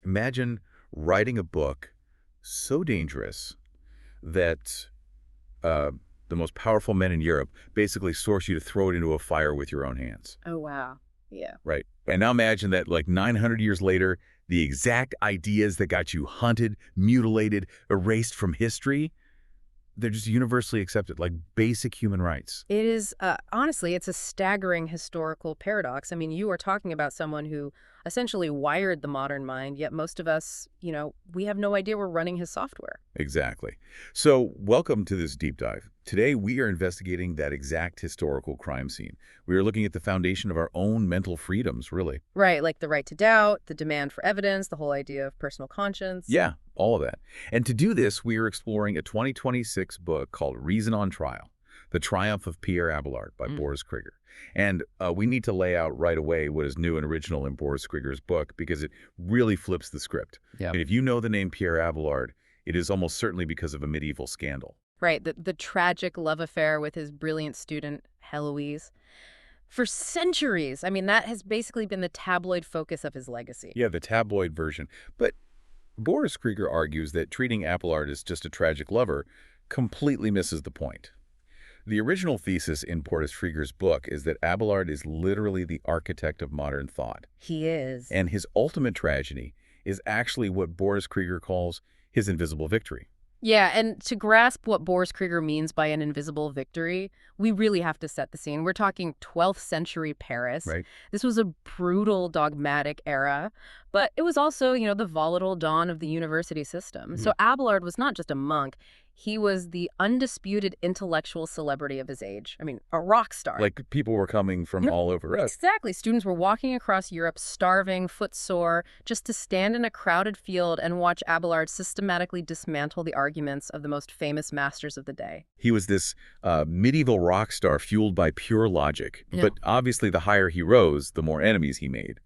Imagine writing a book so dangerous that uh, the most powerful men in Europe basically force you to throw it into a fire with your own hands. Oh, wow. Yeah. Right. And now imagine that like 900 years later, the exact ideas that got you hunted, mutilated, erased from history, they're just universally accepted, like basic human rights. It is, honestly, it's a staggering historical paradox. I mean, you are talking about someone who essentially wired the modern mind, yet most of us, we have no idea we're running his software. Exactly. So welcome to this deep dive. Today, we are investigating that exact historical crime scene. We are looking at the foundation of our own mental freedoms, really. Right, like the right to doubt, the demand for evidence, the whole idea of personal conscience. Yeah, all of that. And to do this, we are exploring a 2026 book called Reason on Trial, The Triumph of Pierre Abelard by Boris Kriger. And we need to lay out right away what is new and original in Boris Kriger's book because it really flips the script. Yeah. And if you know the name Pierre Abelard, it is almost certainly because of a medieval scandal. Right, the tragic love affair with his brilliant student, Heloise. For centuries, I mean, that has basically been the tabloid focus of his legacy. Yeah, the tabloid version. But Boris Kriger argues that treating Abelard as just a tragic lover completely misses the point. The original thesis in Boris Kriger's book is that Abelard is literally the architect of modern thought. He is. And his ultimate tragedy is actually what Boris Kriger calls his invisible victory. Yeah, and to grasp what Boris Kriger means by an invisible victory, we really have to set the scene. We're talking 12th century Paris. Right. This was a brutal, dogmatic era, but it was also, the volatile dawn of the university system. So Abelard was not just a monk. He was the undisputed intellectual celebrity of his age. I mean, a rock star. Like people were coming from all over us. Exactly. Students were walking across Europe, starving, footsore, just to stand in a crowded field and watch Abelard systematically dismantle the arguments of the most famous masters of the day. He was this medieval rock star fueled by pure logic. Yeah. But obviously the higher he rose, the more enemies he made.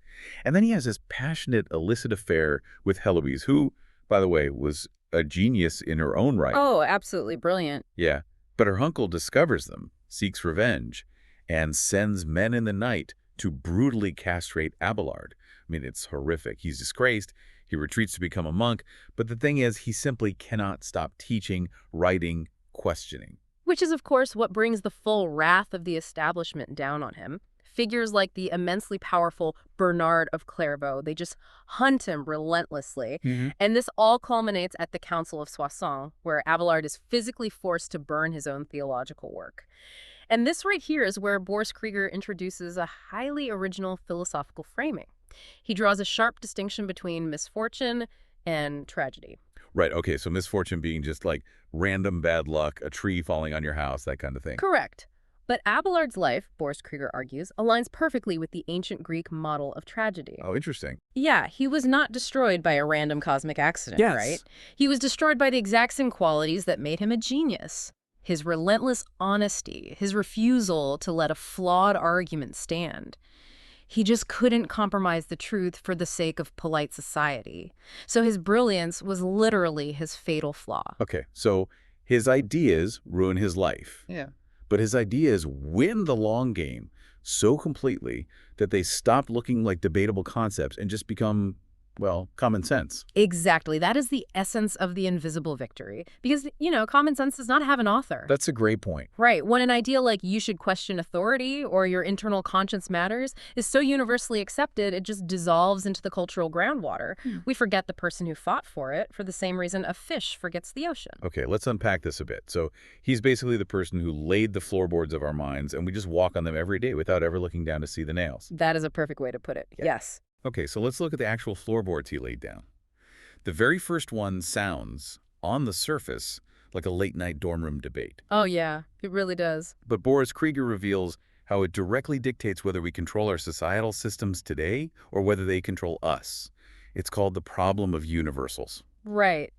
And then he has this passionate, illicit affair with Heloise, who, by the way, was a genius in her own right. Oh, absolutely brilliant. Yeah. But her uncle discovers them, seeks revenge, and sends men in the night to brutally castrate Abelard. I mean, it's horrific. He's disgraced. He retreats to become a monk. But the thing is, he simply cannot stop teaching, writing, questioning. Which is, of course, what brings the full wrath of the establishment down on him. Figures like the immensely powerful Bernard of Clairvaux, they just hunt him relentlessly. And this all culminates at the Council of Soissons, where Abelard is physically forced to burn his own theological work. And this right here is where Boris Kriger introduces a highly original philosophical framing. He draws a sharp distinction between misfortune and tragedy. Right, okay, so misfortune being just like random bad luck, a tree falling on your house, that kind of thing. Correct. But Abelard's life, Boris Kriger argues, aligns perfectly with the ancient Greek model of tragedy. Oh, interesting. Yeah, he was not destroyed by a random cosmic accident, Yes. right? He was destroyed by the exact same qualities that made him a genius. His relentless honesty, his refusal to let a flawed argument stand. He just couldn't compromise the truth for the sake of polite society. So his brilliance was literally his fatal flaw. Okay, so his ideas ruin his life. Yeah. But his ideas win the long game so completely that they stop looking like debatable concepts and just become, well, common sense. Exactly. That is the essence of the invisible victory. Because, common sense does not have an author. That's a great point. Right. When an idea like you should question authority or your internal conscience matters is so universally accepted, it just dissolves into the cultural groundwater. We forget the person who fought for it for the same reason a fish forgets the ocean. Okay, let's unpack this a bit. So he's basically the person who laid the floorboards of our minds, and we just walk on them every day without ever looking down to see the nails. That is a perfect way to put it. Yeah. Yes. Okay, so let's look at the actual floorboards he laid down. The very first one sounds, on the surface, like a late-night dorm room debate. Oh, yeah, it really does. But Boris Kriger reveals how it directly dictates whether we control our societal systems today or whether they control us. It's called the problem of universals. Right.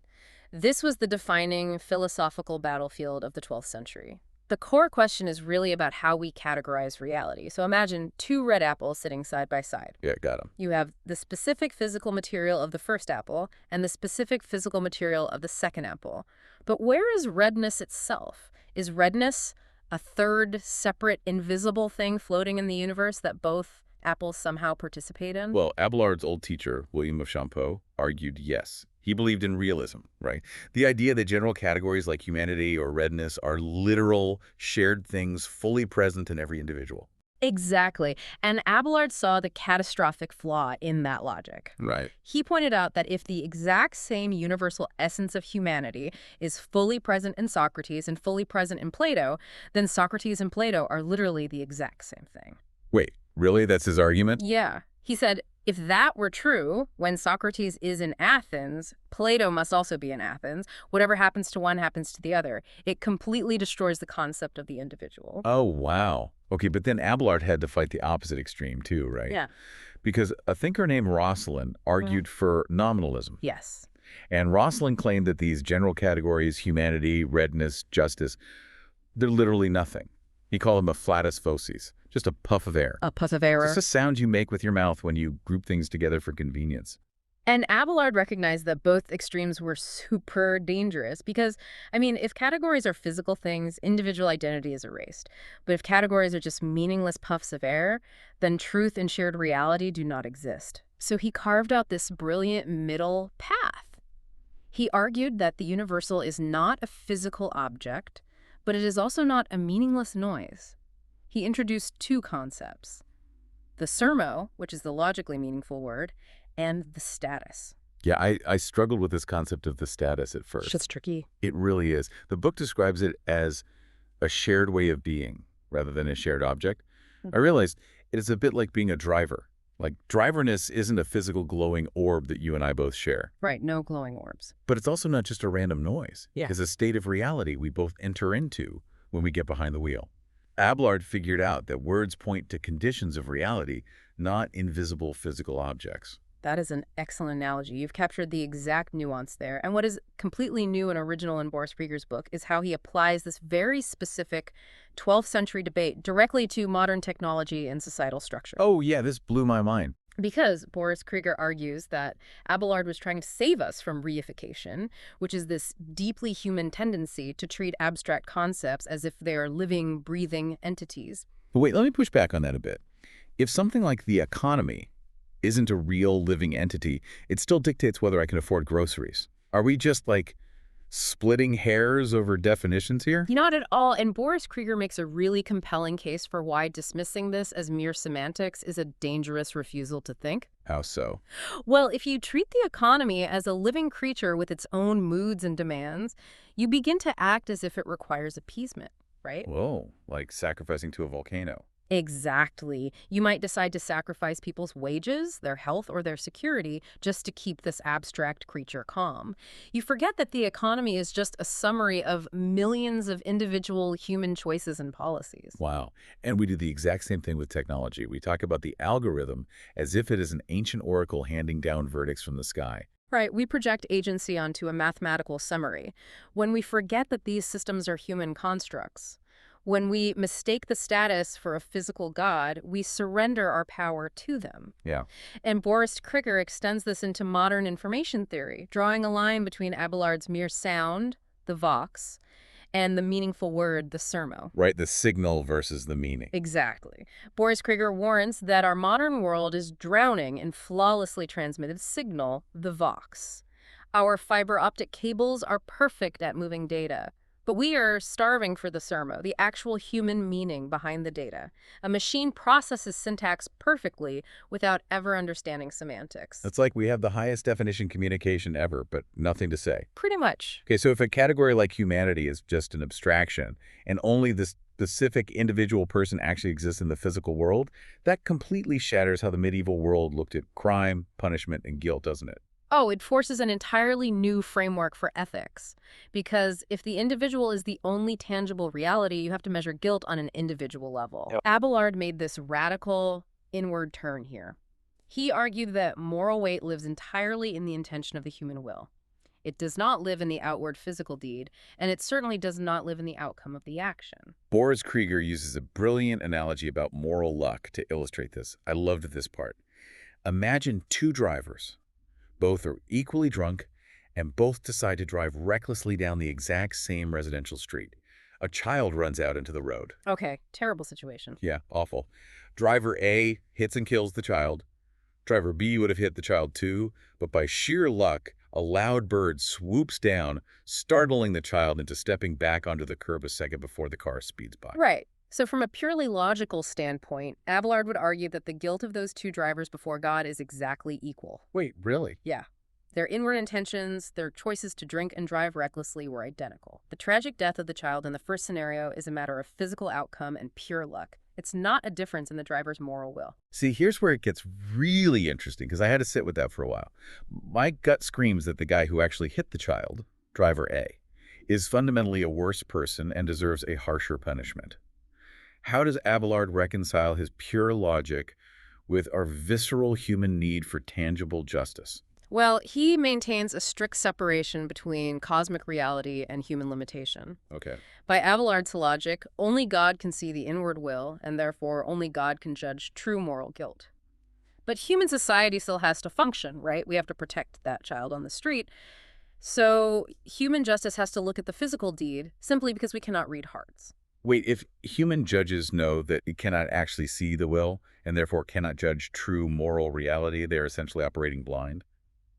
This was the defining philosophical battlefield of the 12th century. The core question is really about how we categorize reality. So imagine two red apples sitting side by side. Yeah, got him. You have the specific physical material of the first apple and the specific physical material of the second apple. But where is redness itself? Is redness a third, separate, invisible thing floating in the universe that both Apple somehow participate in? Well, Abelard's old teacher, William of Champeau, argued yes. He believed in realism, right? The idea that general categories like humanity or redness are literal, shared things fully present in every individual. Exactly. And Abelard saw the catastrophic flaw in that logic. Right. He pointed out that if the exact same universal essence of humanity is fully present in Socrates and fully present in Plato, then Socrates and Plato are literally the exact same thing. Wait, really? That's his argument? Yeah. He said, if that were true, when Socrates is in Athens, Plato must also be in Athens. Whatever happens to one happens to the other. It completely destroys the concept of the individual. Oh, wow. Okay, but then Abelard had to fight the opposite extreme too, right? Yeah. Because a thinker named Roscelin argued for nominalism. Yes. And Roscelin claimed that these general categories, humanity, redness, justice, they're literally nothing. He called them a flatus vocis, just a puff of air. A puff of air. It's just a sound you make with your mouth when you group things together for convenience. And Abelard recognized that both extremes were super dangerous because, I mean, if categories are physical things, individual identity is erased. But if categories are just meaningless puffs of air, then truth and shared reality do not exist. So he carved out this brilliant middle path. He argued that the universal is not a physical object, but it is also not a meaningless noise. He introduced two concepts: the sermo, which is the logically meaningful word, and the status. Yeah, I struggled with this concept of the status at first. It's tricky. It really is. The book describes it as a shared way of being rather than a shared object. I realized it is a bit like being a driver. Like, driverness isn't a physical glowing orb that you and I both share. Right, no glowing orbs. But it's also not just a random noise. Yeah. It's a state of reality we both enter into when we get behind the wheel. Abelard figured out that words point to conditions of reality, not invisible physical objects. That is an excellent analogy. You've captured the exact nuance there. And what is completely new and original in Boris Kriger's book is how he applies this very specific 12th century debate directly to modern technology and societal structure. Oh, yeah, this blew my mind. Because Boris Kriger argues that Abelard was trying to save us from reification, which is this deeply human tendency to treat abstract concepts as if they are living, breathing entities. But wait, let me push back on that a bit. If something like the economy isn't a real living entity, it still dictates whether I can afford groceries. Are we just like splitting hairs over definitions here? Not at all. And Boris Kriger makes a really compelling case for why dismissing this as mere semantics is a dangerous refusal to think. How so? Well, if you treat the economy as a living creature with its own moods and demands, you begin to act as if it requires appeasement, right? Whoa, like sacrificing to a volcano. Exactly. You might decide to sacrifice people's wages, their health, or their security just to keep this abstract creature calm. You forget that the economy is just a summary of millions of individual human choices and policies. Wow. And we do the exact same thing with technology. We talk about the algorithm as if it is an ancient oracle handing down verdicts from the sky. Right, we project agency onto a mathematical summary when we forget that these systems are human constructs. When we mistake the status for a physical god, we surrender our power to them. Yeah. And Boris Kriger extends this into modern information theory, drawing a line between Abelard's mere sound, the vox, and the meaningful word, the sermo. Right, the signal versus the meaning. Exactly. Boris Kriger warns that our modern world is drowning in flawlessly transmitted signal, the vox. Our fiber optic cables are perfect at moving data. But we are starving for the sermo, the actual human meaning behind the data. A machine processes syntax perfectly without ever understanding semantics. It's like we have the highest definition communication ever, but nothing to say. Pretty much. Okay, so if a category like humanity is just an abstraction, and only the specific individual person actually exists in the physical world, that completely shatters how the medieval world looked at crime, punishment, and guilt, doesn't it? Oh, it forces an entirely new framework for ethics. Because if the individual is the only tangible reality, you have to measure guilt on an individual level. Yep. Abelard made this radical inward turn here. He argued that moral weight lives entirely in the intention of the human will. It does not live in the outward physical deed, and it certainly does not live in the outcome of the action. Boris Kriger uses a brilliant analogy about moral luck to illustrate this. I loved this part. Imagine two drivers. Both are equally drunk, and both decide to drive recklessly down the exact same residential street. A child runs out into the road. Okay, terrible situation. Yeah, awful. Driver A hits and kills the child. Driver B would have hit the child too, but by sheer luck, a loud bird swoops down, startling the child into stepping back onto the curb a second before the car speeds by. Right. So from a purely logical standpoint, Abelard would argue that the guilt of those two drivers before God is exactly equal. Wait, really? Yeah. Their inward intentions, their choices to drink and drive recklessly were identical. The tragic death of the child in the first scenario is a matter of physical outcome and pure luck. It's not a difference in the driver's moral will. See, here's where it gets really interesting, because I had to sit with that for a while. My gut screams that the guy who actually hit the child, driver A, is fundamentally a worse person and deserves a harsher punishment. How does Abelard reconcile his pure logic with our visceral human need for tangible justice? Well, he maintains a strict separation between cosmic reality and human limitation. Okay. By Abelard's logic, only God can see the inward will, and therefore only God can judge true moral guilt. But human society still has to function, right? We have to protect that child on the street. So human justice has to look at the physical deed simply because we cannot read hearts. Wait, if human judges know that it cannot actually see the will and therefore cannot judge true moral reality, they are essentially operating blind?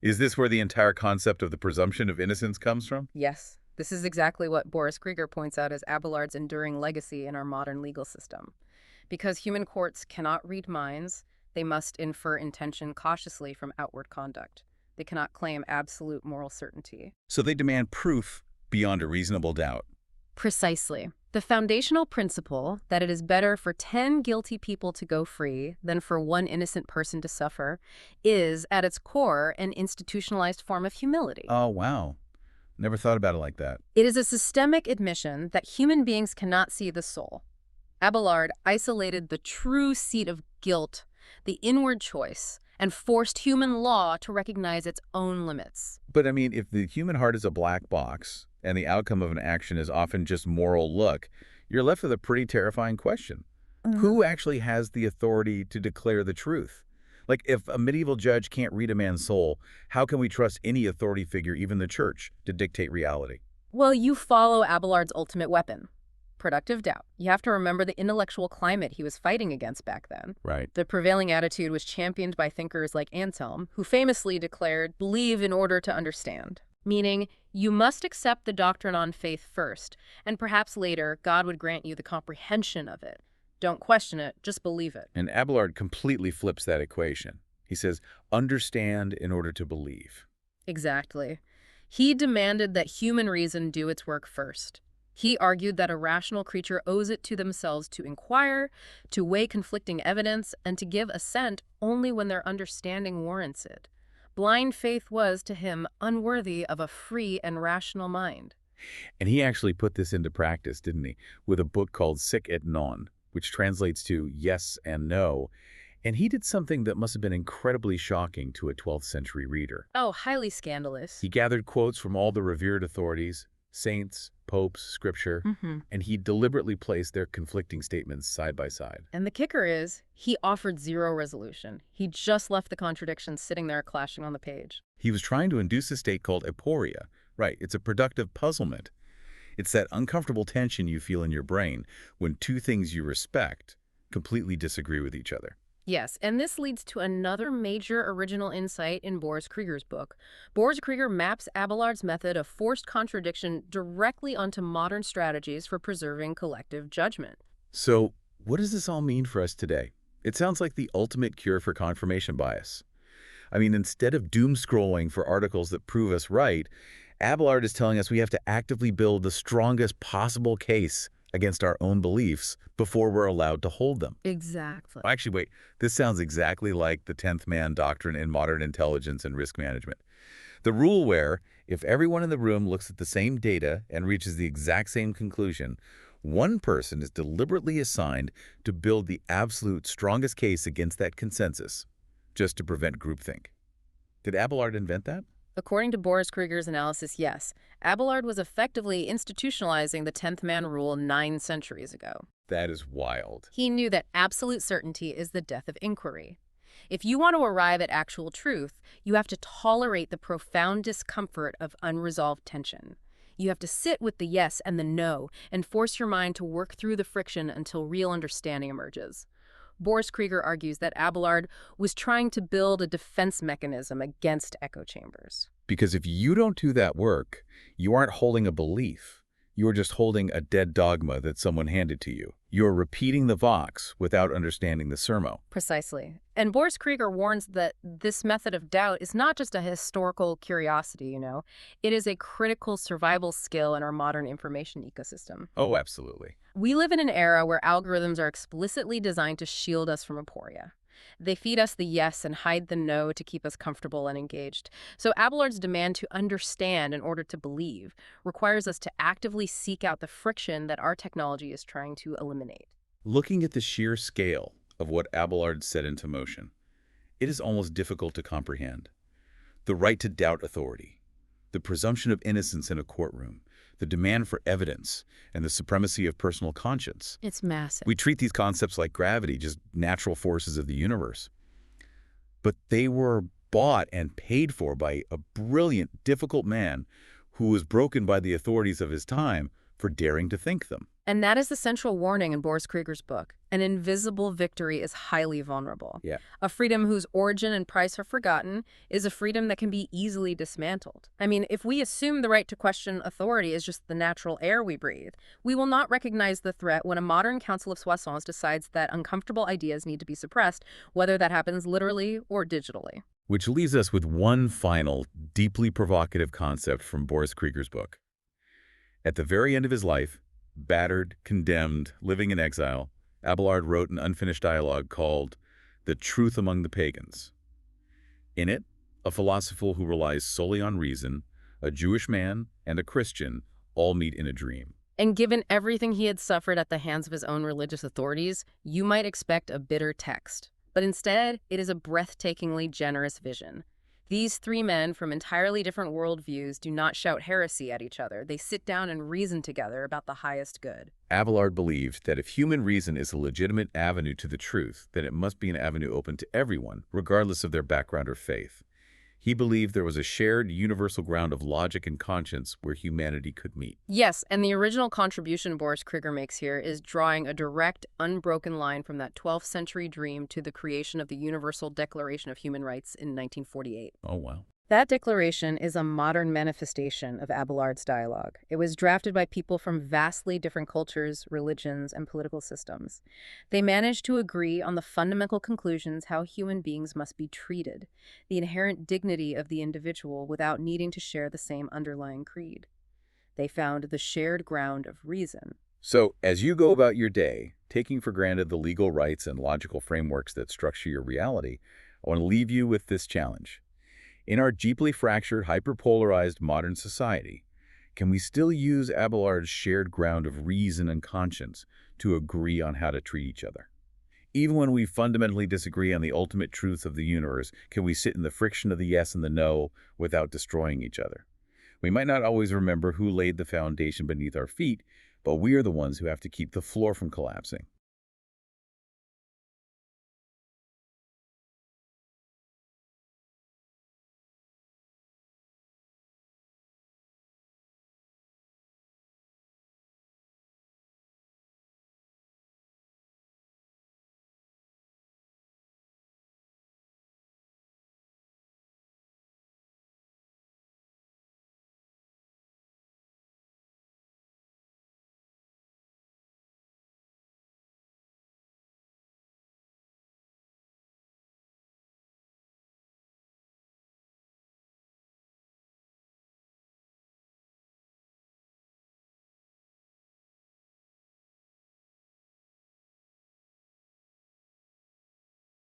Is this where the entire concept of the presumption of innocence comes from? Yes, this is exactly what Boris Kriger points out as Abelard's enduring legacy in our modern legal system. Because human courts cannot read minds, they must infer intention cautiously from outward conduct. They cannot claim absolute moral certainty. So they demand proof beyond a reasonable doubt. Precisely. The foundational principle that it is better for 10 guilty people to go free than for one innocent person to suffer is, at its core, an institutionalized form of humility. Oh, wow. Never thought about it like that. It is a systemic admission that human beings cannot see the soul. Abelard isolated the true seat of guilt, the inward choice, and forced human law to recognize its own limits. But I mean, if the human heart is a black box, and the outcome of an action is often just moral luck, you're left with a pretty terrifying question. Who actually has the authority to declare the truth? Like, if a medieval judge can't read a man's soul, how can we trust any authority figure, even the church, to dictate reality? Well, you follow Abelard's ultimate weapon, productive doubt. You have to remember the intellectual climate he was fighting against back then. Right. The prevailing attitude was championed by thinkers like Anselm, who famously declared, "Believe in order to understand." Meaning, you must accept the doctrine on faith first, and perhaps later God would grant you the comprehension of it. Don't question it, just believe it. And Abelard completely flips that equation. He says, understand in order to believe. Exactly. He demanded that human reason do its work first. He argued that a rational creature owes it to themselves to inquire, to weigh conflicting evidence, and to give assent only when their understanding warrants it. Blind faith was, to him, unworthy of a free and rational mind. And he actually put this into practice, didn't he, with a book called Sic et Non, which translates to yes and no. And he did something that must have been incredibly shocking to a 12th century reader. Oh, highly scandalous. He gathered quotes from all the revered authorities, saints, popes, scripture, and he deliberately placed their conflicting statements side by side. And the kicker is, he offered zero resolution. He just left the contradictions sitting there clashing on the page. He was trying to induce a state called aporia. Right, it's a productive puzzlement. It's that uncomfortable tension you feel in your brain when two things you respect completely disagree with each other. Yes, and this leads to another major original insight in Boris Kriger's book. Boris Kriger maps Abelard's method of forced contradiction directly onto modern strategies for preserving collective judgment. So, what does this all mean for us today? It sounds like the ultimate cure for confirmation bias. I mean, instead of doom-scrolling for articles that prove us right, Abelard is telling us we have to actively build the strongest possible case against our own beliefs before we're allowed to hold them. Exactly. Actually, wait, this sounds exactly like the 10th man doctrine in modern intelligence and risk management. The rule where, if everyone in the room looks at the same data and reaches the exact same conclusion, one person is deliberately assigned to build the absolute strongest case against that consensus, just to prevent groupthink. Did Abelard invent that? According to Boris Kriger's analysis, yes. Abelard was effectively institutionalizing the 10th man rule 9 centuries ago. That is wild. He knew that absolute certainty is the death of inquiry. If you want to arrive at actual truth, you have to tolerate the profound discomfort of unresolved tension. You have to sit with the yes and the no and force your mind to work through the friction until real understanding emerges. Boris Kriger argues that Abelard was trying to build a defense mechanism against echo chambers. Because if you don't do that work, you aren't holding a belief. You are just holding a dead dogma that someone handed to you. You are repeating the vox without understanding the sermo. Precisely. And Boris Kriger warns that this method of doubt is not just a historical curiosity, It is a critical survival skill in our modern information ecosystem. Oh, absolutely. We live in an era where algorithms are explicitly designed to shield us from aporia. They feed us the yes and hide the no to keep us comfortable and engaged. So Abelard's demand to understand in order to believe requires us to actively seek out the friction that our technology is trying to eliminate. Looking at the sheer scale of what Abelard set into motion, it is almost difficult to comprehend. The right to doubt authority, the presumption of innocence in a courtroom, the demand for evidence, and the supremacy of personal conscience. It's massive. We treat these concepts like gravity, just natural forces of the universe. But they were bought and paid for by a brilliant, difficult man who was broken by the authorities of his time for daring to think them. And that is the central warning in Boris Kriger's book. An invisible victory is highly vulnerable. Yeah. A freedom whose origin and price are forgotten is a freedom that can be easily dismantled. I mean, if we assume the right to question authority is just the natural air we breathe, we will not recognize the threat when a modern Council of Soissons decides that uncomfortable ideas need to be suppressed, whether that happens literally or digitally. Which leaves us with one final, deeply provocative concept from Boris Kriger's book. At the very end of his life, battered, condemned, living in exile, Abelard wrote an unfinished dialogue called The Truth Among the Pagans. In it, a philosopher who relies solely on reason, a Jewish man, and a Christian all meet in a dream. And given everything he had suffered at the hands of his own religious authorities, you might expect a bitter text. But instead, it is a breathtakingly generous vision. These three men from entirely different worldviews do not shout heresy at each other. They sit down and reason together about the highest good. Abelard believed that if human reason is a legitimate avenue to the truth, then it must be an avenue open to everyone, regardless of their background or faith. He believed there was a shared universal ground of logic and conscience where humanity could meet. Yes, and the original contribution Boris Kriger makes here is drawing a direct, unbroken line from that 12th century dream to the creation of the Universal Declaration of Human Rights in 1948. Oh, wow. That declaration is a modern manifestation of Abelard's dialogue. It was drafted by people from vastly different cultures, religions, and political systems. They managed to agree on the fundamental conclusions how human beings must be treated, the inherent dignity of the individual without needing to share the same underlying creed. They found the shared ground of reason. So, as you go about your day, taking for granted the legal rights and logical frameworks that structure your reality, I want to leave you with this challenge. In our deeply fractured, hyperpolarized modern society, can we still use Abelard's shared ground of reason and conscience to agree on how to treat each other? Even when we fundamentally disagree on the ultimate truth of the universe, can we sit in the friction of the yes and the no without destroying each other? We might not always remember who laid the foundation beneath our feet, but we are the ones who have to keep the floor from collapsing.